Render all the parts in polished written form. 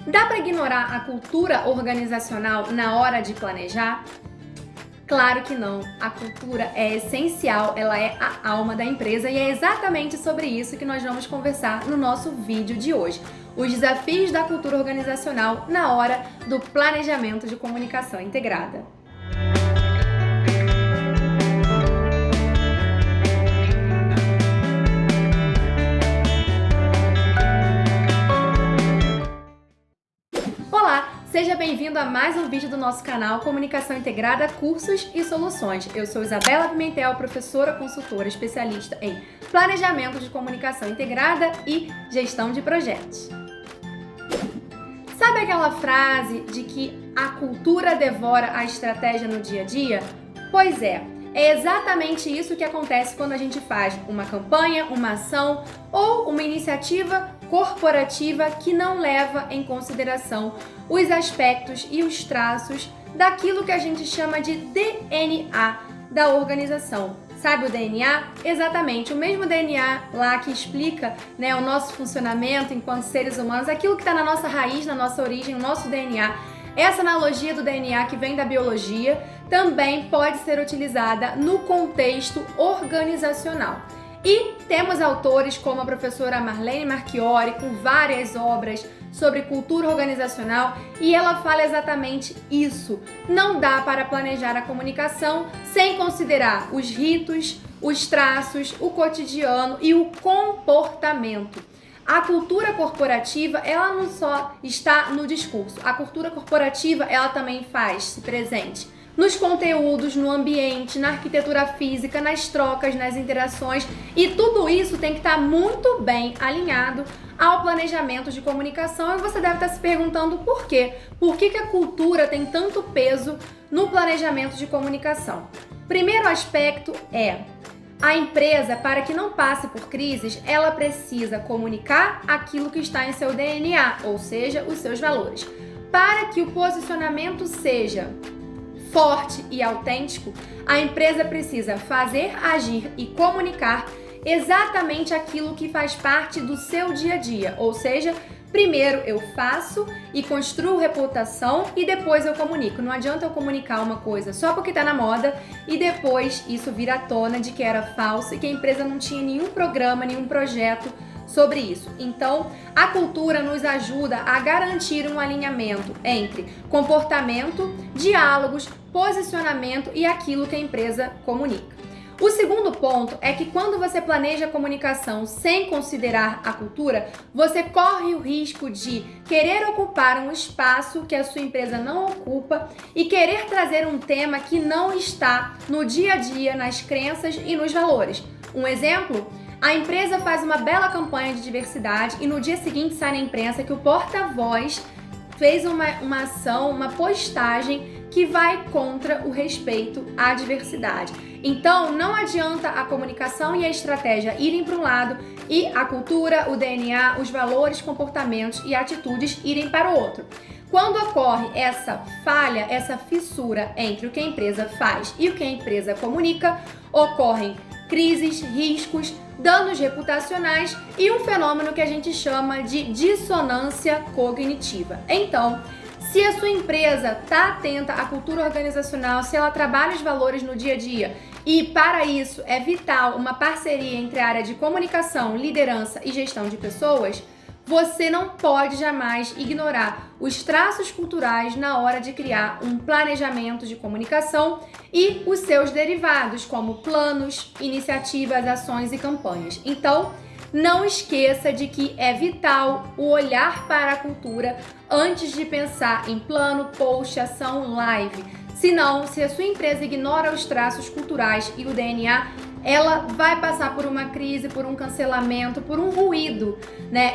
Dá para ignorar a cultura organizacional na hora de planejar? Claro que não. A cultura é essencial, ela é a alma da empresa e é exatamente sobre isso que nós vamos conversar no nosso vídeo de hoje. Os desafios da cultura organizacional na hora do planejamento de comunicação integrada. Olá, seja bem-vindo a mais um vídeo do nosso canal Comunicação Integrada, Cursos e Soluções. Eu sou Isabela Pimentel, professora, consultora, especialista em Planejamento de Comunicação Integrada e Gestão de Projetos. Sabe aquela frase de que a cultura devora a estratégia no dia a dia? Pois é exatamente isso que acontece quando a gente faz uma campanha, uma ação ou uma iniciativa corporativa que não leva em consideração os aspectos e os traços daquilo que a gente chama de DNA da organização. Sabe o DNA? Exatamente, o mesmo DNA lá que explica, o nosso funcionamento enquanto seres humanos, aquilo que está na nossa raiz, na nossa origem, o nosso DNA. Essa analogia do DNA que vem da biologia também pode ser utilizada no contexto organizacional. E temos autores como a professora Marlene Marchiori, com várias obras sobre cultura organizacional, e ela fala exatamente isso. Não dá para planejar a comunicação sem considerar os ritos, os traços, o cotidiano e o comportamento. A cultura corporativa, ela não só está no discurso. A cultura corporativa, ela também faz-se presente nos conteúdos, no ambiente, na arquitetura física, nas trocas, nas interações, e tudo isso tem que estar muito bem alinhado ao planejamento de comunicação. E você deve estar se perguntando por quê? Por que a cultura tem tanto peso no planejamento de comunicação? Primeiro aspecto é: a empresa, para que não passe por crises, ela precisa comunicar aquilo que está em seu DNA, ou seja, os seus valores. Para que o posicionamento seja forte e autêntico, a empresa precisa fazer, agir e comunicar exatamente aquilo que faz parte do seu dia a dia, ou seja, primeiro eu faço e construo reputação e depois eu comunico. Não adianta eu comunicar uma coisa só porque está na moda e depois isso vira à tona de que era falso e que a empresa não tinha nenhum programa, nenhum projeto sobre isso. Então, a cultura nos ajuda a garantir um alinhamento entre comportamento, diálogos, posicionamento e aquilo que a empresa comunica. O segundo ponto é que quando você planeja a comunicação sem considerar a cultura, você corre o risco de querer ocupar um espaço que a sua empresa não ocupa e querer trazer um tema que não está no dia a dia, nas crenças e nos valores. Um exemplo: a empresa faz uma bela campanha de diversidade e no dia seguinte sai na imprensa que o porta-voz fez uma ação, uma postagem que vai contra o respeito à diversidade. Então, não adianta a comunicação e a estratégia irem para um lado e a cultura, o DNA, os valores, comportamentos e atitudes irem para o outro. Quando ocorre essa falha, essa fissura entre o que a empresa faz e o que a empresa comunica, ocorrem crises, riscos, danos reputacionais e um fenômeno que a gente chama de dissonância cognitiva. Então, se a sua empresa está atenta à cultura organizacional, se ela trabalha os valores no dia a dia e para isso é vital uma parceria entre a área de comunicação, liderança e gestão de pessoas, você não pode jamais ignorar os traços culturais na hora de criar um planejamento de comunicação e os seus derivados, como planos, iniciativas, ações e campanhas. Então, não esqueça de que é vital o olhar para a cultura antes de pensar em plano, post, ação, live. Senão, se a sua empresa ignora os traços culturais e o DNA, ela vai passar por uma crise, por um cancelamento, por um ruído,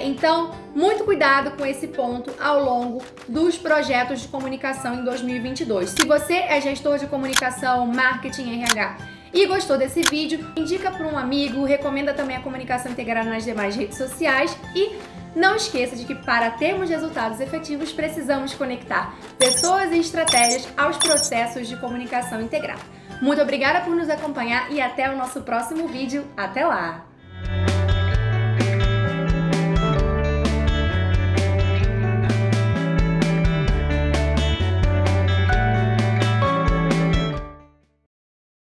Então, muito cuidado com esse ponto ao longo dos projetos de comunicação em 2022. Se você é gestor de comunicação, marketing, RH e gostou desse vídeo, indica para um amigo, recomenda também a comunicação integrada nas demais redes sociais e não esqueça de que para termos resultados efetivos precisamos conectar pessoas e estratégias aos processos de comunicação integrada. Muito obrigada por nos acompanhar e até o nosso próximo vídeo. Até lá!